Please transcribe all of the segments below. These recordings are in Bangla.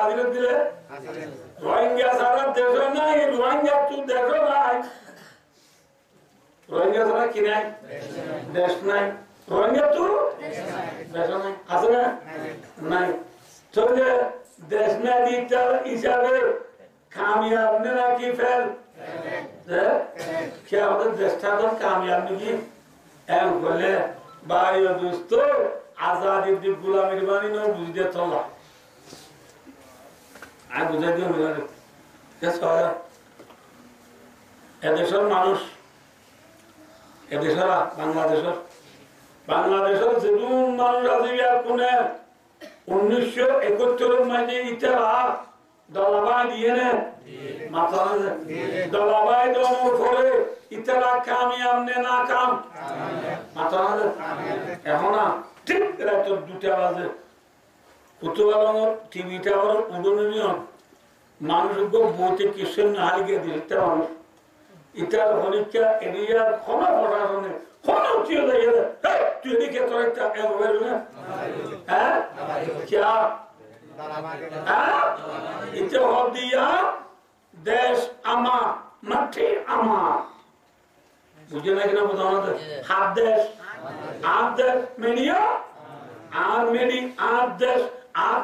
হাজিরা দিলে রোহিঙ্গা সারা দেশ নাই রোহিঙ্গা তুই দেশ নাই রোহিঙ্গা সারা কি নাই দেশ নাই রোহিঙ্গা তুই দেশ নাই আছে না নাই চলে দেশ না দিতে হিসাবে কামিয়াব না কি ফেল क्या होता दृष्टा तो कामयाब नहीं ऐम बोले भाइयों दोस्तों आजादी दी गुलामी बानी नो बुझे चला आ बुझे दियो मेरा कैसे होया এদেশের মানুষ এদেশের বাংলাদেশের যেমন মানুষ আছে কোনে 1971 মানে ইতারা দলাবাই দিয়ে না মাথা দলাবাই দমর করে ইতারা কামিয়াব নে না কাম মাথা এখন না ঠিক রাত 2টা বাজে কুতুবালঙ্গর টিভিটা আর উড়নিয়ম মানুষ গো বইতে কিসের না হারিয়ে দিতে মানুষ ইতার হরিকা এরিয়া ক্ষমা পড়াশোনে ক্ষমা উঠিয়ে দেয় তুই এদিকে তোর একটা একবার না হ্যাঁ क्या इते हो दिया देश अमा मट्टी अमा बुझे ना कि ना बताना तो हाथ देश मीडिया आर मेडी आर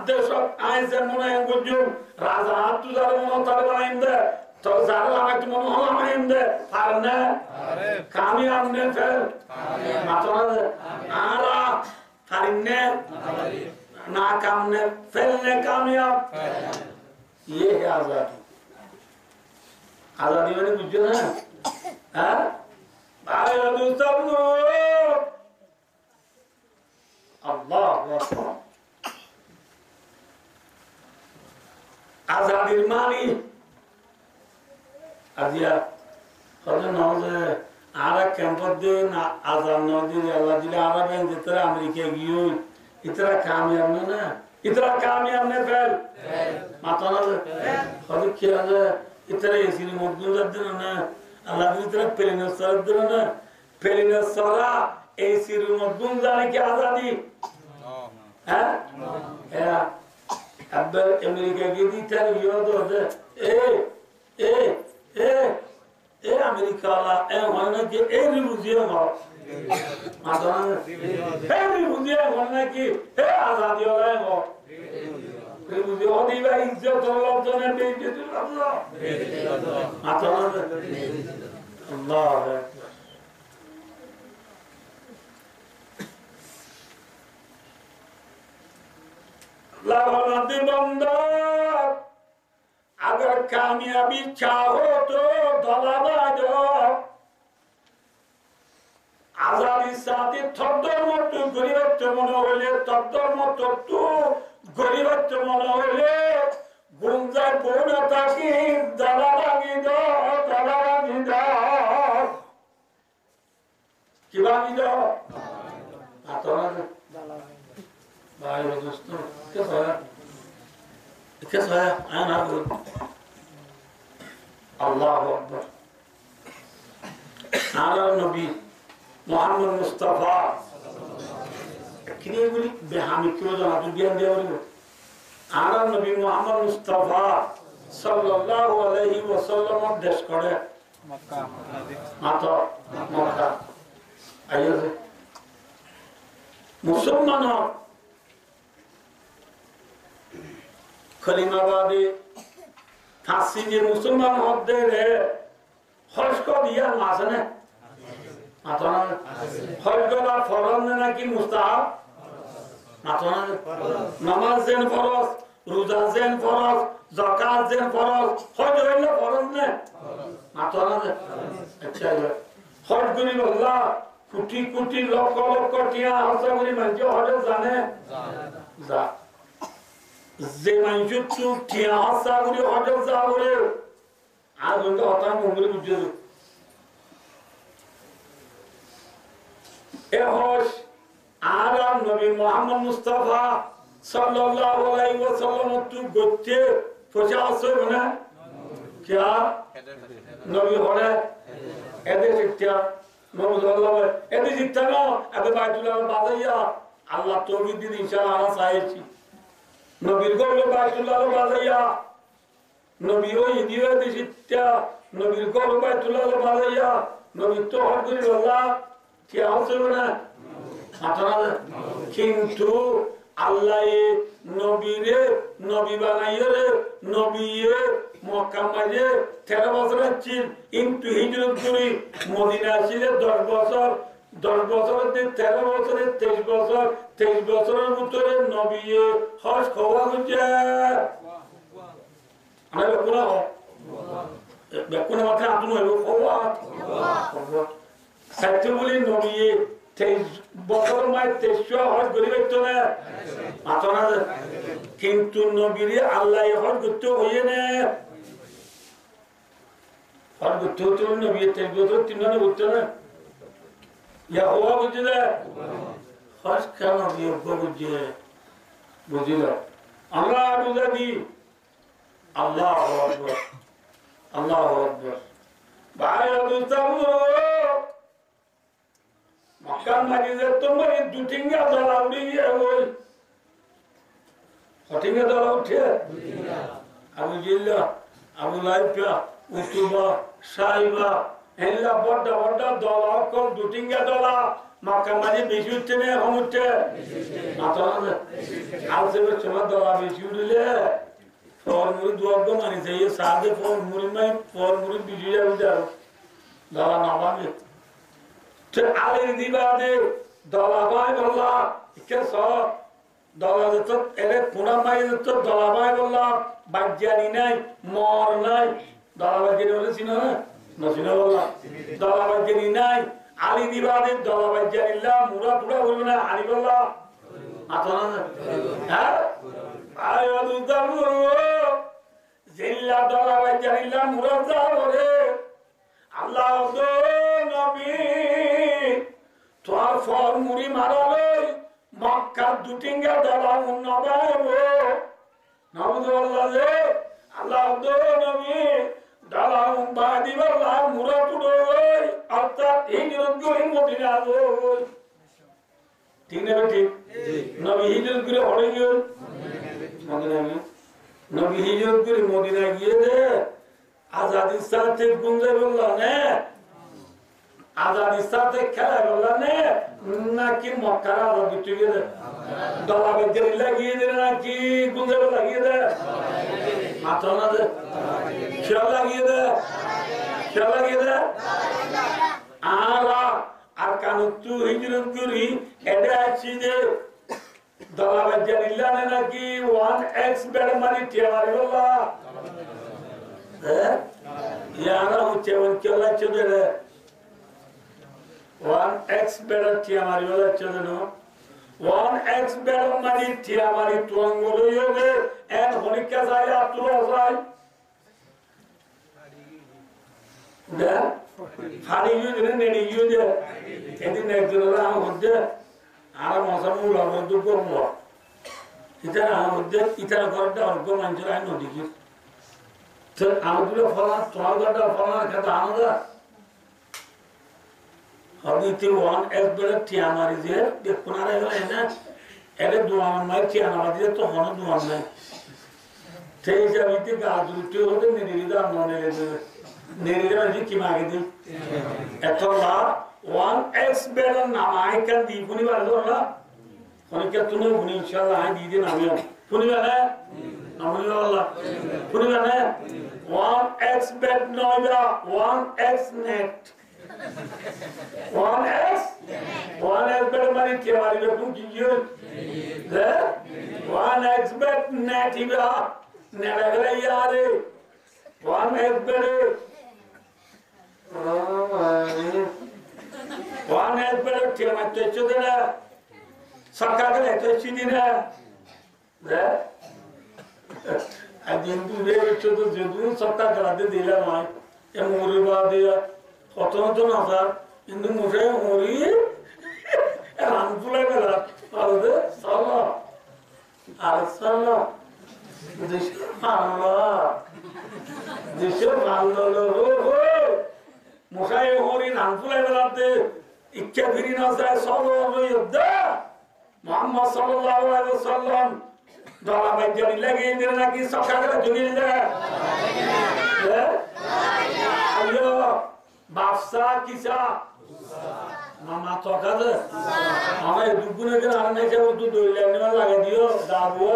देश और ऐसे मना है कुछ जो राजा हाथ तू ज़रा मना तारे बनाएंगे तो ज़रा लगा कि मना होला बनाएंगे फारने कामयाब ने फिर मातोना आरा फारिने नाकाम ने फैलने कामयाब ये है आजादी आजादी मैंने बुझे ना हाँ भाई दोस्तों अल्लाह आजादी मानी अजिया कौन नौजे आरा कैंपर दे ना आजाद नौजे अल्लाह जिले आरा बहन जितने अमेरिका गियो इतना कामयाब ना इतना कामयाब ने फैल माता ना कभी क्या है इतना ऐसी मौजूद है ना अल्लाह ने इतना पहले सारा ऐसी मौजूद जाने की आज़ादी है या अब अमेरिका की दी तेरे योद्धा होते अमेरिका ला वाला के रिवॉल्यूशन हो माता ना रिवॉल्यूशन होने की आज़ादी हो रहा है रिवॉल्यूशन होती है इज्जत और लोग ने बेइज्जती करता माता ना अल्लाह है लावानती बंदा अगर कामयाबी चाहो तो दलावा दो आजादी साथी थोड़ा मोटू गरीबत मनो होले थोड़ा मोटू तू गरीबत मनो होले गुंजा बोना ताकि दलावा गिदा किबा गिदा आतोना भाई दोस्तों कैसा है आना बोल अल्लाह अकबर आला नबी मोहम्मद मुस्तफा किने बोली बेहामी क्यों जाना तू ज्ञान दे बोली आला नबी मोहम्मद मुस्तफा सल्लल्लाहु अलैहि वसल्लम देश करे मक्का माता मक्का आइए मुसलमान खलीमाबादी फांसी जे मुसलमान होते रहे हज को दिया मासने मातोना हज को ला फरज ने ना कि मुस्ताहब मातोना नमाज जेन फरज रोजा जेन फरज ज़कात जेन फरज हज होइले फरज ने मातोना अच्छा है हज करी अल्लाह कोटी कोटी लाख लाख टिया हज करी मंजो हज जाने जा जेमांजो तू टिया सागुरी हजर सागुरी आज उनका होता है मुंगली बुझे ए होश आराम नबी मोहम्मद मुस्तफा सल्लल्लाहु अलैहि वसल्लम तू गोते पचास बना क्या नबी होने ऐसे जित्या नबी सल्लल्लाहु ऐसे जित्ता ना अबे बाइतुल्लाह बाज़िया अल्लाह तो भी दिन इंशाअल्लाह आना साहिब ची নবীর গৌরব বাইতুল্লাহ বাজাইয়া নবীর ইদিও দিশিত্যা নবীর গৌরব বাইতুল্লাহ বাজাইয়া নবীর তো হর করি আল্লাহ কি আছে না আপনারা কিন্তু আল্লাহ নবীরে নবী বানাইয়ে নবীয়ে মক্কা মাঝে 13 বছর ছিল কিন্তু হিজরত করি মদিনা আসলে 10 বছর 10 বছরের 13 বছরের 23 বছরের ভিতরে নবী হজ হওয়া হচ্ছে আমরা বেকুনা মাথা আতুন হইব হওয়া সত্য বলি নবী 23 বছর মাই 23 হজ করিবে তো না মাথা কিন্তু নবীরে আল্লাহ হজ করতে হইয়ে না হজ করতে হতো নবী 23 বছর 3 না করতে না ইয়া হওয়া বুঝলে হজ কেন বিয়োগ্য বুঝে বুঝিল আমরা বুঝাবি আল্লাহ আকবার আল্লাহ আকবার ভাই মক্কা মাঝে তোমার দুটিঙ্গা দলা উড়িয়ে ওই হটিঙ্গা দলা উঠে আবু জিল্লা আবু লাইফা উতুবা সাইবা এলা বড় বড় দলা কম দুটিঙ্গা দলা মক্কা মাঝে বেশি উঠছে না কম উঠছে মাথা আলসে চলা দলা বেশি উঠলে ফর্মুরি দুয়ার্গ মানি চাই সাদে ফর্মুরি মাই ফর্মুরি বেশি যাবে দলা না ভাঙে আলের দিবাদে দলা ভাই বললা কে সব দলা যেত এরে পুনা মাই যেত দলা ভাই বললা বাজ্যানি নাই মর নাই দলা বাজ্যানি বলে চিনো না নচিনো বললা দলা বাজ্যানি নাই আলি দিবাদে দলা বাজ্যানিল্লা মুরা পুরা বলবে না আলি বললা আতো না হ্যাঁ আয় দুদাম জিল্লা দলা বাজ্যানিল্লা মুরা যা বলে আল্লাহ নবী তোর ফল মুড়ি মারালে মক্কা দুটিঙ্গা দলা নবাবো নবদুল্লাহ যে আল্লাহ নবী দলা বাদি বল্লা মুরা তুড়ো অর্থাৎ হিজরত করে মদিনা ওই ঠিক না ঠিক নবী হিজরত করে হড়ে গিয়ে মদিনা নবী হিজরত করে মদিনা গিয়ে দে আজাদির সাথে গুঞ্জে বললা না আজাদির সাথে খেলা বললা না নাকি মক্কার আজাদি তুলে দে দলা বেঁধে লাগিয়ে দে নাকি গুঞ্জে লাগিয়ে দে মাথা না দে খেলা লাগিয়ে দে খেলা লাগিয়ে দে আর কানু তুই হিজরত করি এটা আছি যে দলা বেঁধে নিলা নাকি 1x বেড় মারি টিয়া মারি বললা यारा उच्चे उनके वाला चुने रहे 1x बेड़ा थी हमारी वाला चुने नो 1x बेड़ा हमारी थी हमारी तुअंगोलो यो ने एन होने क्या सारे आप तो सारे डे हारी यो ने नेडी यो दे यदि नेक्स्ट वाला हम होते आरा मौसम उला मोदू को मो इतना हम होते इतना करता और को मंचुरा नो दिखी तो आमदुल्ला फला तोड़गड़ा फला कहता आमदा अभी तो 1x बेड़ा थी हमारी जे देखना रहेगा ना ऐसे दुआन में थी हमारी जे तो होना दुआन में थे जब इतने गाजुटे होते निरीदा मौने निरीदा जी की मांगे थी ऐसा ला 1x बेड़ा नामाई कर दी पुनी वाले तो ना पुनी क्या तूने पुनी इंशाल्लाह हाँ दी दे नामियों पुनी वाले नामियों वाला पुनी वाले 1x bet noida 1x net 1x bet mari tiwari lo tu kiyo le 1x bet net iba nagale yare 1x bet 1x bet tiwari to chodera sakagale to chidina le আদিন দুলে ছোট যদু সত্তা করাতে দিলা নয় এ মুড়ি বাদে কত না স্যার কিন্তু মুখে মুড়ি রান ফুলে গেল আরে সালা আর সালা দেশে ভালো মুখে মুড়ি রান ফুলে গেলাতে ইচ্ছা ফিরি না যায় সব মুহাম্মদ সাল্লাল্লাহু আলাইহি ওয়াসাল্লাম দলা বাইজানি লাগিয়ে দিলে নাকি সকালে জুগিয়ে যায় আইয়ো বাদশা কিসা মামা তকাতে আমার দুপুরে করে আর নাই যাবো তুই দইলে নেওয়া লাগে দিও দাবো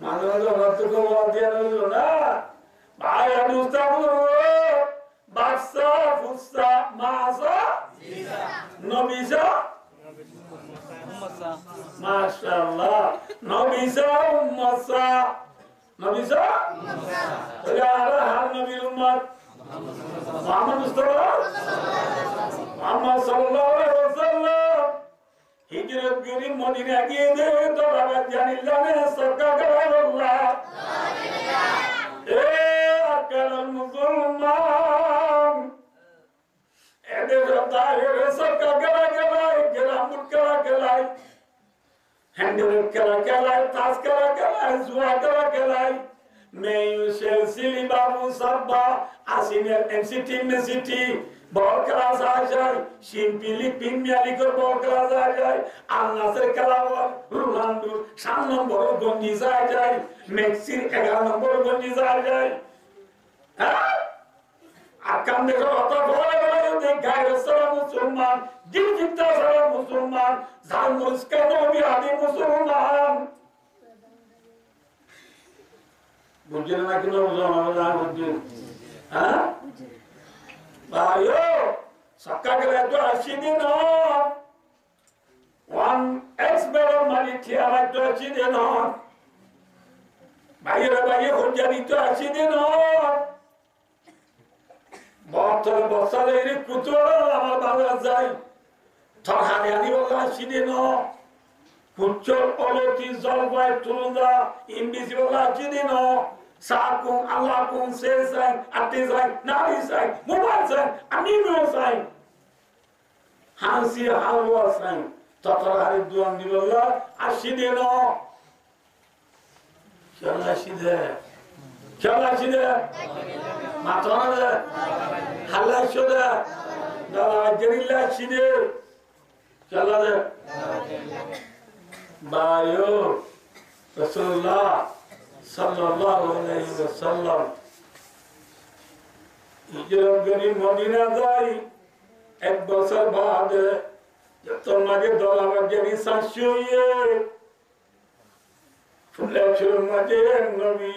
মাঝে মাঝে হঠাৎ তো বল দিয়ে রইল না ভাই আমি উস্তাদ বাদশা ফুসা মাসা নবিসা মাশাআল্লাহ নবিসা উম্মাসা নবিসা তাহলে আর নবীর উম্মত মুহাম্মদ মুস্তাফা মুহাম্মদ সাল্লাল্লাহু আলাইহি ওয়াসাল্লাম হিজরত করে মদিনা গিয়ে দেবে তো বাবা জানিল্লাহে সরকার আল্লাহ এ আকাল মুসলমান এদের দায়ের সরকার গেলাম গেলাই হ্যান্ডেল গেলাই তাস গেলাই জুয়া গেলাই মেয়ু সেলসিলি বাবু সাব্বা আসিনের এমসিটি মেসিটি বল খেলা যায় শিম্পিলি প্রিমিয়ার লিগের বল খেলা যায় আল নাসের খেলা রোনাল্ডো 7 নম্বর গঞ্জি যায় মেসির 11 নম্বর গঞ্জি যায় হ্যাঁ আকাম দেখো অত বলে দেখায় সারা মুসলমান দিন জিতা সারা মুসলমান জাল মুসকান নবী আদি মুসলমান বুঝলেন না কেন বুঝলেন হ্যাঁ ভাইও সকালে তো আসি দিন ওয়ান এক্স বেরো মারি ঠিয়ারা তো আসি দিন ভাইয়ে হজারি তো আসি দিন বছর বছরে কুতুর আমার বাজার যাই ঠকানি আনি বলা আসি দিন কুচর অলতি জলবায়ু তুলুন্দা ইংলিশ বলা আসি দিন সাকুম আল্লাহকুম সেসাই আতিসাই নারিসাই মুবাসাই আমিনুসাই হাসি হালওয়াসাই ততরারি দুয়ান দিবল্লাহ আশিদিন খেলাশিদে মাতরাদে হাল্লাশদে দালাজরিল্লাশিদে খেলাদে বায়ো রাসূলুল্লাহ সাল্লাল্লাহু আলাইহি ওয়াসাল্লাম হিজরত করে মদিনা যাই এক বছর বাদে যতন মাঝে দলাবাজারি শাশুয়ে ফুলের মাঝে নবী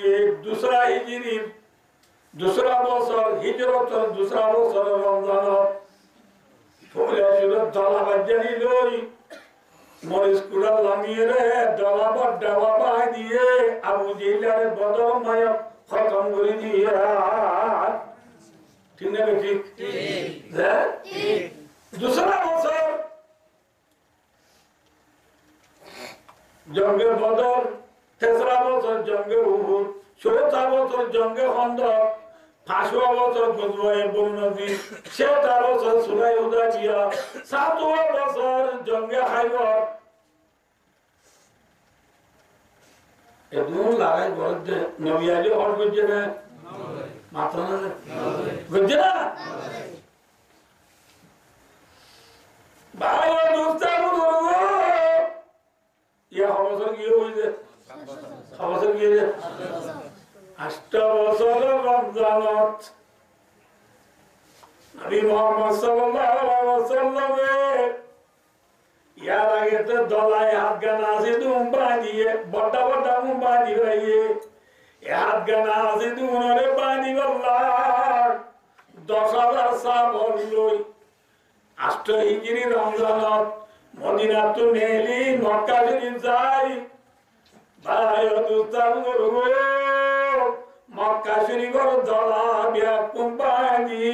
दूसरा হিজরি दूसरा বছর হিজরতের दूसरा বছর রমজান ফুলের দলাবাজারি লই মরিস কুড়া লামিয়ে রে দলাবার ডাবা বাই দিয়ে আবু জিলারে বদর মায়া খতম করে দিয়ে ঠিক না ঠিক হ্যাঁ दूसरा বছর জঙ্গে বদর তেসরা বছর জঙ্গে উহুদ চৌথা বছর জঙ্গে খন্দক পাঁচवा বছর গজওয়ে বননদী ছটা বছর সুলাই হুদাইবিয়া সাতওয়া বছর জঙ্গে খাইবার এদুন লাগাই বলতে নবী আলী হর গজে না মাত্র না গজে না ভাই দোস্তার বলবো ইয়া বছর কি হইছে বছর কি হইছে 8 বছর রমজানত নবী মুহাম্মদ সাল্লাল্লাহু আলাইহি ওয়াসাল্লাম ইয়ার আগে তো দলাই হাত গানা আছে তুম বানিয়ে বড় বড় মুম বানি হইয়ে হাত গানা আছে তুমরে বানি আল্লাহ 10000 সাহাবা লই 8 হিজরি রমজানত মদিনা তো নেলি মক্কা শরীফ যাই ভাই দুস্তার গরু মক্কা শরীফের দলা বিয়া কোম্পানি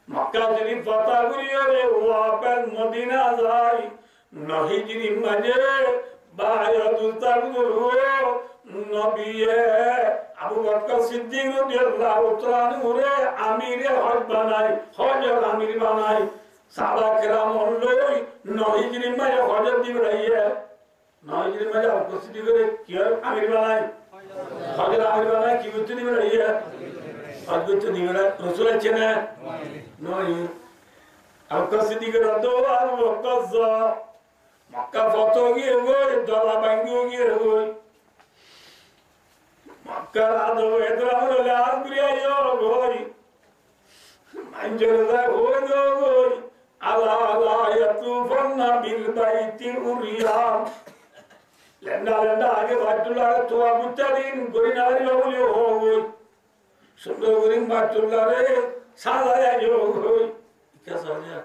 মক্কা শরীফ ফাতা করিয়ে রে ওয়াপেল মদিনা যাই 9 হিজরি মাঝে ভাই দুস্তার গরু নবিয়ে আবু বকর সিদ্দিক রাদিয়াল্লাহু তাআলা নুরে আমিরে হজ বানাই হজের আমির বানাই সাহাবা কেরাম লই 9 হিজরি মাঝে হজের দিন রহিয়ে 9 হিজরি মাঝে উপস্থিতি করে কি আমির বানাই হজের আমির বানাই কি করতে দিবে রহিয়ে হজ করতে দিবে রাসূল আছে না নয় উপস্থিতি করে দোয়া ওয়াকাজ মক্কা ফটো গিয়ে ওই দলা ভাঙ্গিও গিয়ে ওই মক্কার আদব এদের আমরা আর ঘুরিয়াইও গই মাঞ্জরদা হই গই আলা আলা ইয়াতুফান্না বিল বাইতি উরিয়াম লেন্ডা লেন্ডা আগে বাইতুল্লাহ তোয়া মুতাদিন গরিনারি লবলি হই সুন্দর গরিন বাইতুল্লাহ রে সাজাইও গই কি সাজা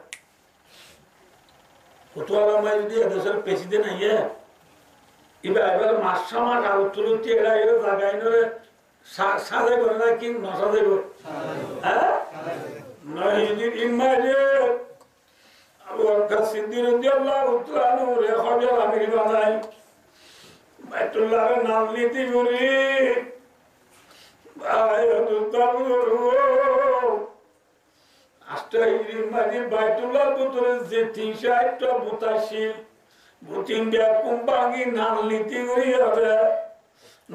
ফটোয়ালা মাই যদি এদেশের প্রেসিডেন্ট আইয়ে এবার মাস আর তুলতে এরা এরা জায়গায় নরে সাজাই করে না কি নসাজাইব হ্যাঁ নয় যদি ইনমাইলে আবু বকর সিদ্দিক রাদিয়াল্লাহু তাআলা নূরে খবর আমি বানাই বাইতুল্লাহর নাম নিতে বলি আস্তে ইনমাইলে বাইতুল্লাহর ভিতরে যে 300টা বুতাশীল বুতিন দিয়া কুম্বাঙ্গি নাল নীতি করিয়াছে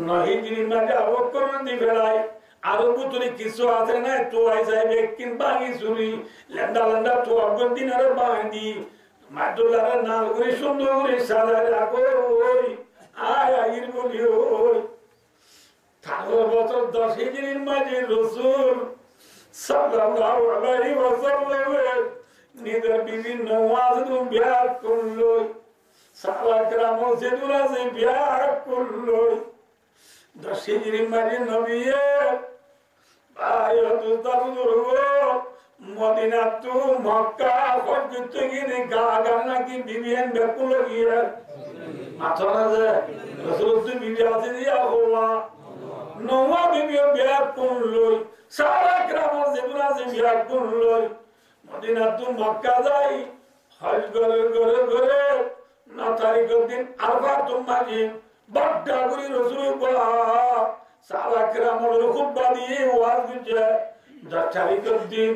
নহিদিন মাঝে অবকরণ দি ফেলাই আরো বুতরি কিছু আছে না তো আই যাইবে কিম্বাঙ্গি চুরি লেন্ডা লেন্ডা তো অগর দিন আরো বাঁধি মাদুলারে নাল করে সুন্দর করে সাজায় রাখো ওই আয় আইর বলি ওই 18 বছর 10 দিনের মাঝে রাসূল সাল্লাল্লাহু আলাইহি ওয়াসাল্লাম নিজের বিভিন্ন ওয়াজ বিয়ার করলো সাহাবারা মসজিদুল আছে বিয়ার করলো 10 দিনের মাঝে নবীয়ে বায়তু তাবুরু মদিনা টু মক্কা হজত গিয়ে গাগানা কি বিবিয়ান বেকুল গিয়ে মাথা যে রাসূল তো বিবি আছে দিয়া হওয়া নোয়া বিবি বিয়ার করলো সাহাবারা মসজিদুল আছে বিয়ার করলো মদিনা টু মক্কা যাই হজ করে করে করে না তারিখের দিন আরফা তোমাজি বড়টা করে রাসূল বলা সাহাবারা আমল খুতবা দিয়ে ওয়াজ দিছে 10 তারিখের দিন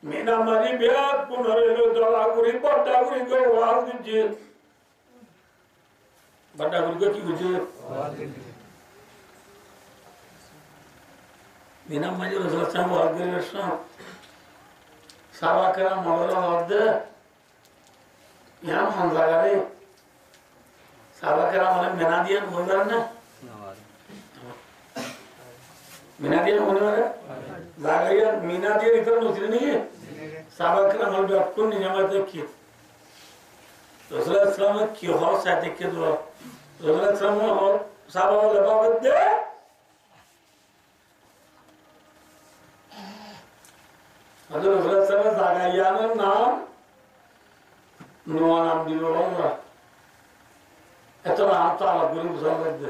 মিনা মারি বিয়াত পুনরেলো দলা করে বড়টা করে ওয়াজ দিছে বড়টা করে কি বুঝে ওয়াজ দিছে মিনা মারি রাসূল সাহেব ওয়াজ দিছে সাহাবারা আমল হদে ইয়া মনজাগারে সাহাবারা মানে মেনা দিয়ে মনজার না মিনা দিয়ে মনে হয় লাগাইয়া মিনা দিয়ে ইতর নছিল নাকি সাহাবারা মানে ডক্টর নিজামতে কি রাসূল সাল্লাল্লাহু কি হওয়া সাথে কি দোয়া রাসূল সাল্লাল্লাহু সাহাবা বাবদ দে আদর রাসূল সাল্লাল্লাহু জাগাইয়ার নাম নোয়া নাম দিল আল্লাহ এত নাম তো আল্লাহ গুরু বুঝাবে দে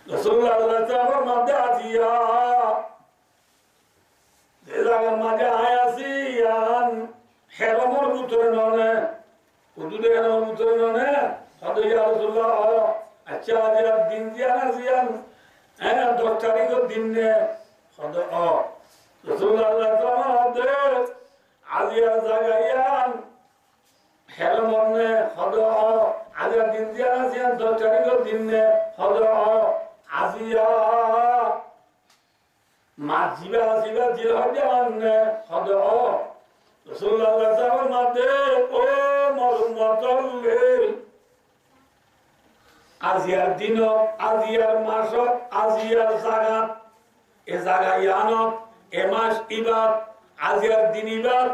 রাসূলুল্লাহ সাল্লাল্লাহু আলাইহি ওয়াসাল্লাম মাঝে আজিয়া দেলার মাঝে আয়াসিয়ান হেরামর ভিতরে ননে উদুদে হেরামর ভিতরে ননে হদ ইয়া রাসূলুল্লাহ আচ্ছা আজিয়া দিন জিয়ান আজিয়ান হ্যাঁ 10 তারিখের দিন নে হদ রাসূলুল্লাহ সাল্লাল্লাহু আলাইহি ওয়াসাল্লাম আজিয়া জাগায়ান হেরামনে হদ আজিয়া দিন জিয়ান আজিয়ান 10 তারিখের দিন নে হদ আজিয়া মাজিবা জিবা জিলাহান হদ রাসূলুল্লাহ সাল্লাল্লাহু আলাইহি ওয়াসাল্লাম ও মরুমতলে আজিয়ার দিন আজিয়ার মাস আজিয়ার জাগাত এ জাগায়ানত এ মাস ইবাদ আজিয়ার দিন ইবাদ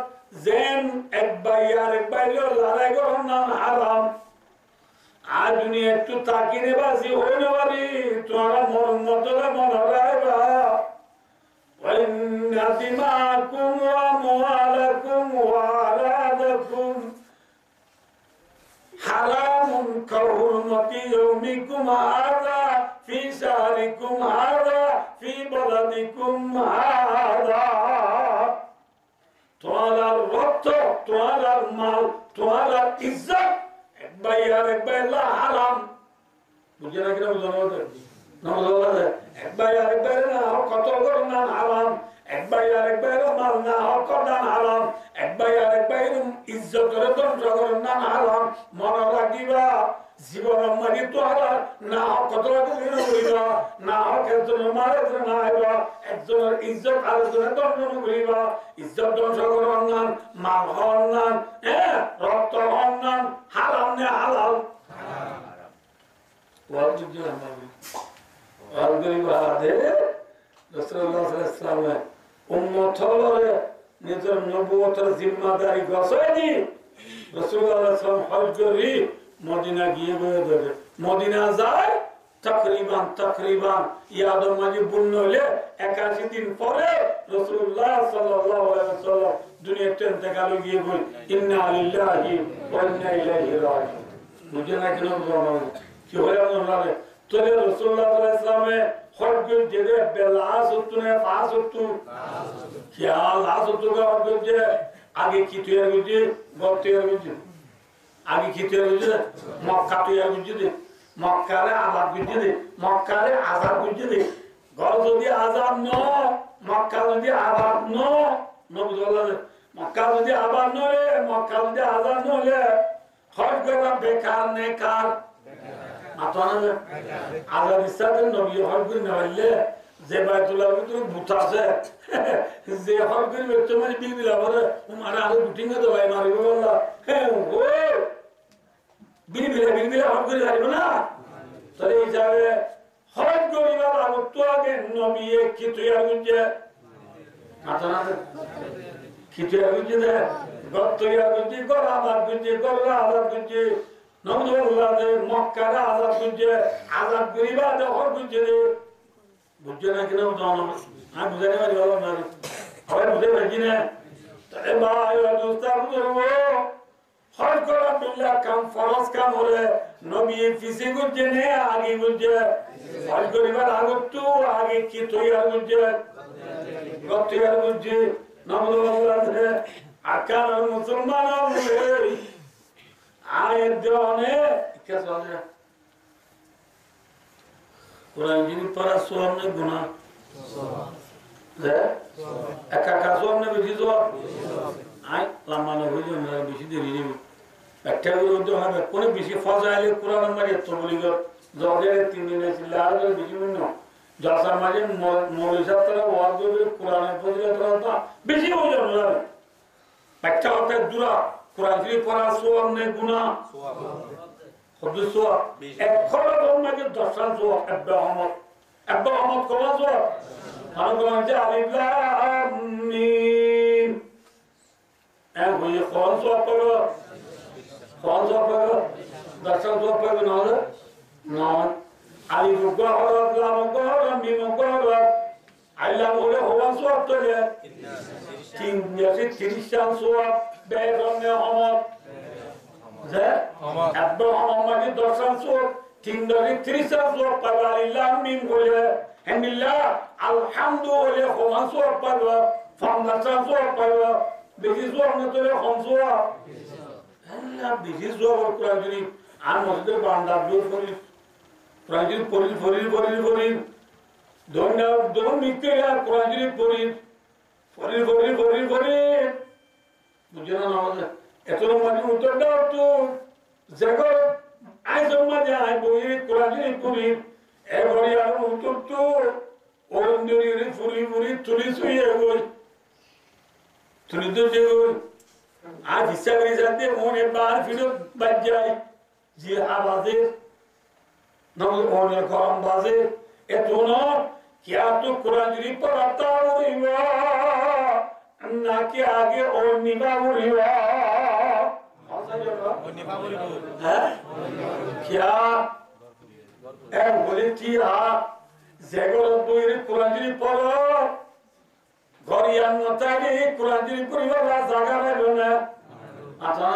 জেন এক বাইর লড়াই করুন না হারাম আর দুনিয়া একটু তাকিনে বাসি হইল পারি তোমার মন মতলে মনে রাখবা ওয়াইন্না দিমাকুম ওয়া আমওয়ালাকুম ওয়া আওলাদাকুম হারামুন কাহুরমাতি ইয়াউমিকুম হাযা ফি শাহরিকুম হাযা ফি বালাদিকুম হাযা তোমার রক্ত তোমার মাল তোমার ইজ্জত একবার আর একবার হারাম বুঝে না কিনা বুঝানো না বুঝানো একবার আর একবার না কত করে না হারাম একবার আর একবার মাল না কদান হারাম একবার আর একবার ইজ্জতের ধ্বংস করে না হারাম মনে রাখিবা জীবন মারি তো হারা না কত করিবা না একজন মারে না হইবা একজনের ইজ্জত আরেকজনের ধ্বংস করিবা ইজ্জত ধ্বংস করার নাম মাল হওয়ার নাম রক্ত হওয়ার নাম হারাম নে হালাল अलगरी बादे रसूलुल्लाह सल्लल्लाहु अलैहि वसल्लम उम्मत हलरे निजर नबुवतर जिम्मेदारी गसैनी रसूलुल्लाह सल्लल्लाहु अलैहि वसल्लम हज करी मदीना গিয়ে বয়ে ধরে মদিনা যায় तकरीबन यादव माजी बुन्न হলে 81 दिन পরে রাসূলুল্লাহ সাল্লাল্লাহু আলাইহি ওয়াসাল্লাম দুনিয়া থেকে গেল গিয়ে বল ইন্না লিল্লাহি ওয়া ইন্না ইলাইহি রাজিউন मुझे ना कि लोग बोलो कि हो रहा है ना तो ये रसूलुल्लाह सल्लल्लाहु अलैहि वसल्लम में हर कोई जगह बेलास उतने पास उतु क्या लास उतु का और जो आगे की तो यार जो बहुत यार जो आगे की तो यार जो मक्का तो यार जो मक्का रे आजाद जो मक्का रे आजाद जो घर जो भी आजाद नो मक्का जो भी आजाद नो बोला मक्का जो भी आजाद नो रे मक्का जो भी आजाद नो ले हर जगह बेकार ने कार माताना आजाद इस्तादन नबी हर कोई नवले जेबातुल्लाह को तो भूता से जे हर कोई व्यक्ति में भी मिला और हमारा आलू बुटिंग तो भाई मारी बोला है वो बिल हर कोई गाड़ी बना तले जावे हर कोई वाला तो आगे नबी एक की तो यार मुझे माताना की तो यार मुझे गत्तया गुंजी गोराबाद गुंजी गोराबाद गुंजी नमदुल्लाह दे मक्का रा आजाद गुंजी आजाद गरीबा दे और गुंजी दे बुझे ना कि ना दोनों हां बुझने वाली वाला ना और बुझे बजिने तरे भाई और दोस्ता बुजुर्गो हर कोला बिल्ला काम फरज काम हो रहे नबी फिसे गुंजे ने आगे गुंजे हर गरीबा आगे तू आगे की तो यार गुंजे गत्तया गुंजी नमदुल्लाह दे आकार मुसलमानों में आए जाने क्या सोच रहे कुरान जी ने पढ़ा सो हमने गुना है एकाका सो हमने बिजी सो आए लम्बा ना हो जो मेरा बिजी देरी नहीं बैठे हुए तो हमें कोने बिजी फंसा है कुरान में ये तो बोली गो जोड़े 3 दिन से लाल बिजी में नो जैसा हमारे मौलवी साहब तरह वाद में कुरान पढ़ रहा था बिजी हो जाओ बच्चा होता है दूरा कुरान शरीफ पढ़ा सो हमने गुना खुद सो एक खबर तो मैं कि दर्शन सो अब्बा अहमद कौन सो हम कौन से अलिफ लाम मीम ए वही कौन सो पढ़ो दर्शन सो पढ़ो ना अलिफ को और लाम को और मीम को और अल्लाह बोले हुआ सो तो है तीन जैसे 30 सो बेरम में हम जे अब हम माने दर्शन सो तीन दरी 30 सो पवालिल्लाह मीम बोले हमिल्लाह अल्हम्दुलिल्लाह हुआ सो पर फाउंडेशन सो पर बिजी सो ने तो हम सो अल्लाह बिजी सो और कुरान जी आन मस्जिद बांधा जो कुरान जी पढ़ी दोन मिक्के या कुरान जी पढ़ी मुझे ना नाम एतलो मानी उत्तर दाओ तो जगह आए समाज आए बोई कुरान जी पढ़ी ए बड़ी आरो उत्तर तो और अंदर फुरी तुली सुई है वो तुली तो जो आज हिस्सा करी जाते होने बाहर फिर बच जाए जी आवाज़े नमल होने काम बाजे एतोना क्या तो कुरान शरीफ पर आता हुआ ना के आगे और निभाव हुआ क्या ए बोले थी जेगो बोले कुरान शरीफ पढ़ो घरिया नतारी कुरान शरीफ पढ़िबा जागा में बना अच्छा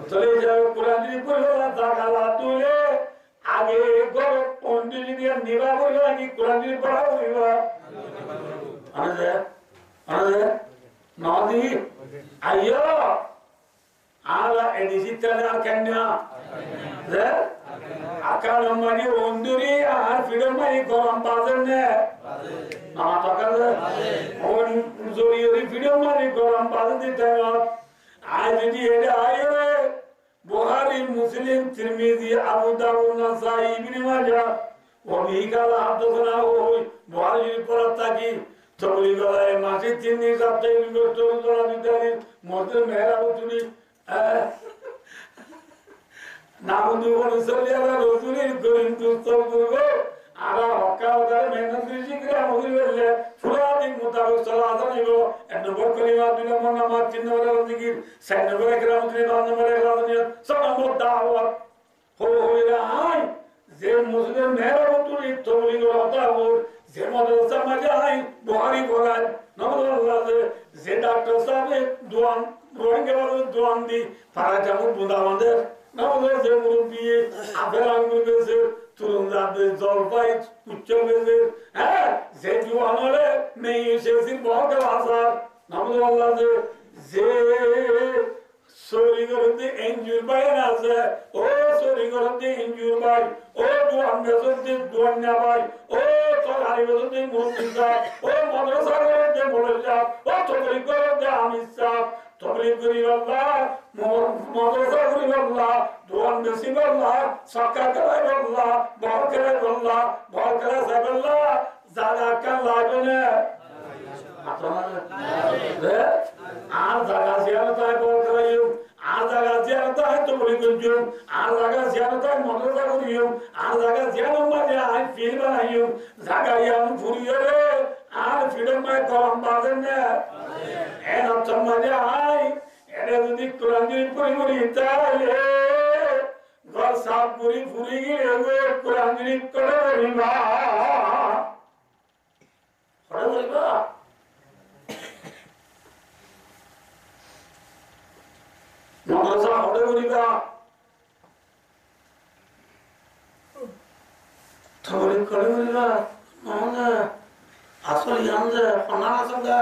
चले जाओ कुरान शरीफ पढ़िबा जागा ला तुले आगे गोर ओंडी दिया निभाव हुआ कि कुरान शरीफ पढ़ा हुआ अरे नादी आयो आला एडिसी तेरा कन्या जे आकार हमारी ओंडुरी आर फिडो मारी गरम बाजर ने ना तो कर ओन जोरी फिडो मारी गरम बाजर देता है आज जी ये आयो बुखारी मुस्लिम तिरमिजी अबू दाऊद नसाई इब्न माजाह वो भी कहा हदसना वो बुखारी पर ताकि चोरी गए मासी तीन दिन साथे बिगो तो जोड़ा बिदारी मोदर मेहरा उतरी नामुदु वन सल्लल्लाहु अलैहि वसल्लम तो আরা হক্কা ওদার মেহনত করে শিখরে আমাদের বললে পুরা দিন মোতাবেক চলা আজান হইব 1 নম্বর কলিমা 2 নম্বর নামাজ 3 নম্বর জিকির 4 নম্বর একরাম 5 নম্বর ইখলাস 6 নম্বর দাওয়াত হইরা আই যে মুসলিম মেহরবতুল তবলিগ হতাবুর যে মাদ্রাসা মাঝে আই বুখারী পড়ায় নবুল্লাহ যে ডাক্তার সাহেব দোয়ান রোহিঙ্গা দোয়ান দি পারা যাবো বুদা আমাদের নবুল্লাহ যে মুরব্বী আপেল আঙ্গুর গেছে তুরুন যাবে জলপাই উচ্চ গেছে হ্যাঁ যে দোয়ান হলে মেয়ে এসেছি বহুত আসার নবুল্লাহ যে চুরি করতে এনজুর ভাই আছে ও চুরি করতে এনজুর ভাই ও দোয়ান বেসতে দোয়ান না ভাই ও তরকারি বেসতে মুরব্বী সাহেব ও মাদ্রাসা করতে মৌলভী সাহেব ও তবলিগ করতে আমির সাহেব তবলিগ করি আল্লাহ মাদ্রাসা করি আল্লাহ দোয়ান বেশি আল্লাহ সরকার করে আল্লাহ বড় করে আল্লাহ বড় করে সাহেব আল্লাহ জায়গা কান লাগবে না আর জায়গা জিয়ারতায় বড় করাইও আর জায়গা জিয়ারতায় তবলিগ করিও আর জায়গা জিয়ারতায় মাদ্রাসা করিও আর জায়গা জিয়ারত মানে আই ফিল বানাইও জায়গা ইয়াম ফুরিয়ে রে আর ফিডম মাই গরম বাজেন না এন অপশন মানে আই এরে যদি কোরআন পড়ি পড়ি তাইলে ঘর সাফ করি ফুরি গিয়ে কোরআন করে রিবা করে বলবা মাদ্রাসা হলে করিবা তবলিগ করে করিবা মানে আসল ইয়ানদে ফনা আসলদে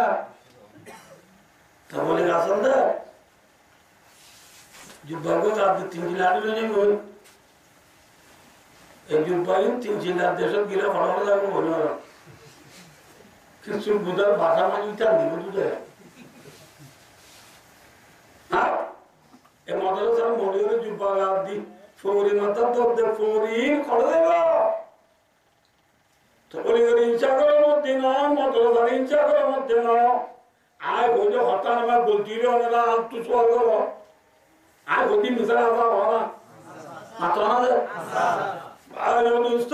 তবলিগ আসলদে জুব্বাগো রাত 3 জিলার লনে গই এই জুব্বাগো 3 জিলার দেশত গিরা ফলা লাগো বলো কিছু বুদার ভাষা মানে ইটা দিব দুদে হ্যাঁ এ মাদ্রাসার মরিয়রে জুব্বাগা দি ফৌরি মাতা দে ফৌরি করে দেবা তবলিগের ইচ্ছা করার মধ্যে না মাদ্রাসার ইচ্ছা করার মধ্যে না আয় বলে হঠাৎ আমার বলছি রে ওনারা আলতু সোয়াল করো আয় বলছি মিশা আসা হওয়া মাত্র না দে ভাই দোস্ত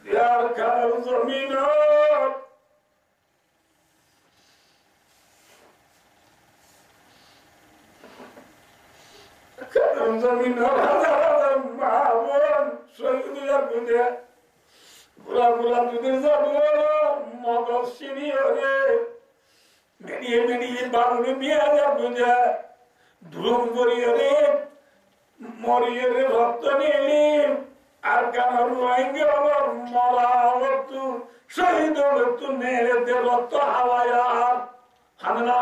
यार काल जमीन जमीन बुरा बुरा तुझे सब मदद सीरी होगे मेरी बात में भी आ जा मुझे धूम करी होगे मरी होगे रक्त नीली আর কারণ রোহিঙ্গা হলো মরা হলো তু শহীদ হলো তু মেরে দে রক্ত হাওয়ায় হামলা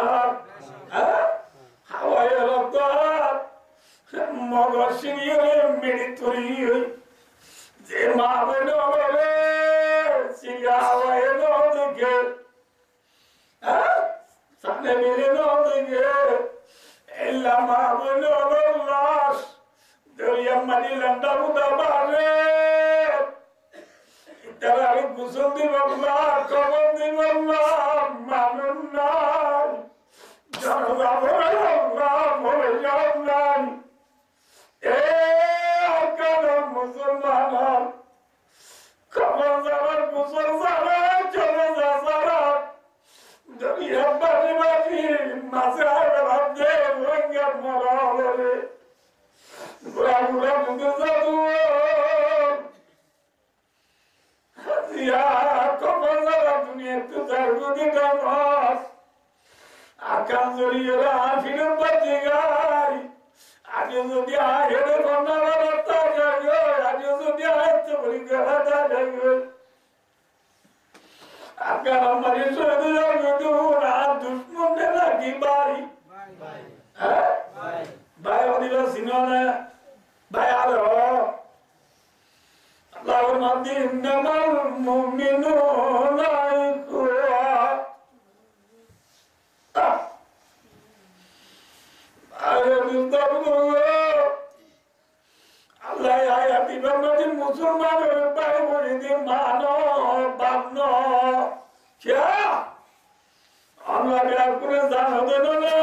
হাওয়ায় রক্ত মগর সিরিয়ে মেরে তরি যে মা বেন বলে সিগা হাওয়ায় নো দেখে সামনে মেরে নো দেখে এলা মা বেন লাশ দরিয়া মানি লন্ডা উদা বারে ইতারা গুসল দিবাল্লা কবর দিবাল্লা মানুন না জানা বলা বলে জানান এ কাল মুসলমান কবর যাবার গুসল যারা চলে যা যারা দরিয়া বাড়ি বাড়ি মাঝে আবার দে রঙা মরা বলে বুড়া বুড়া বুঝে যাবো হাজিয়া কবর যারা দুনিয়া তো যার বুঝে গাছ আকাশ জড়িয়ে ফিরে বাজে গাই আগে যদি আহেরে বন্যা বাড়াতা যাবে আগে যদি আহেতে বলি গাড়াতা যাবে আকার আমারে সরে যাবে দূর আর দুশ্মনে লাগি বাই হ্যাঁ ভাই ওদিকে সিনেমা ভাই আলো আল্লাহর নামে ইন্নামাল মুমিনুনা ইখওয়া আরে বিন্দু আল্লাহ আয়াতি বান্দাদি মুসলমানের ভাই বলি মানো বানো क्या আমরা বিরাট করে জানো দেন না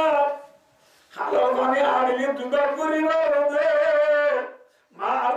হালো মানে আড়িয়ে দুবার করিবার দে মার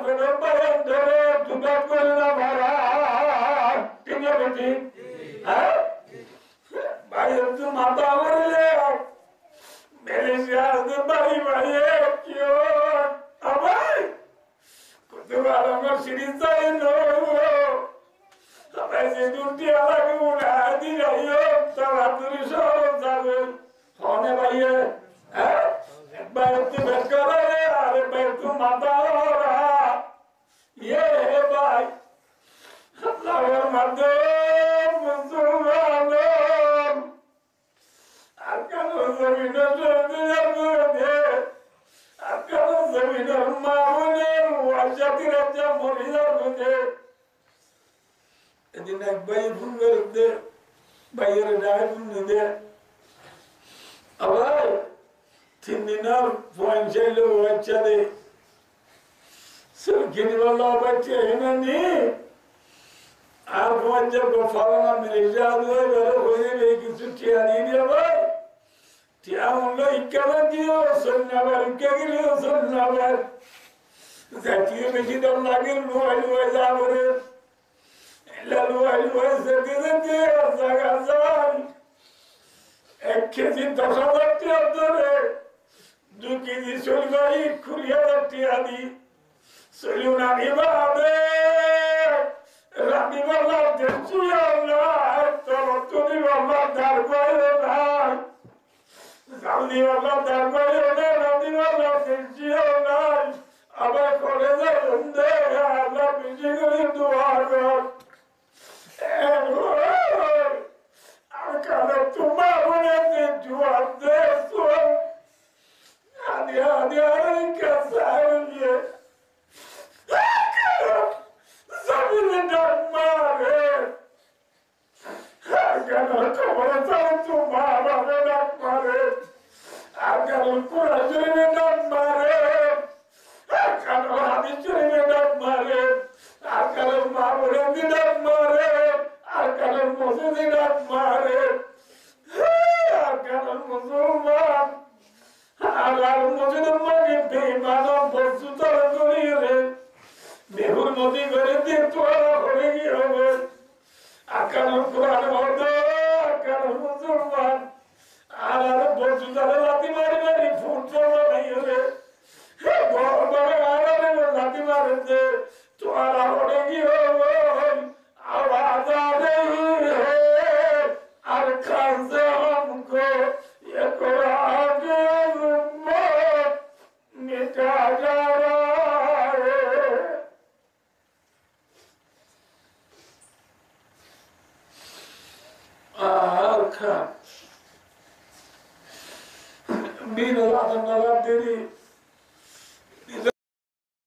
Being a lot of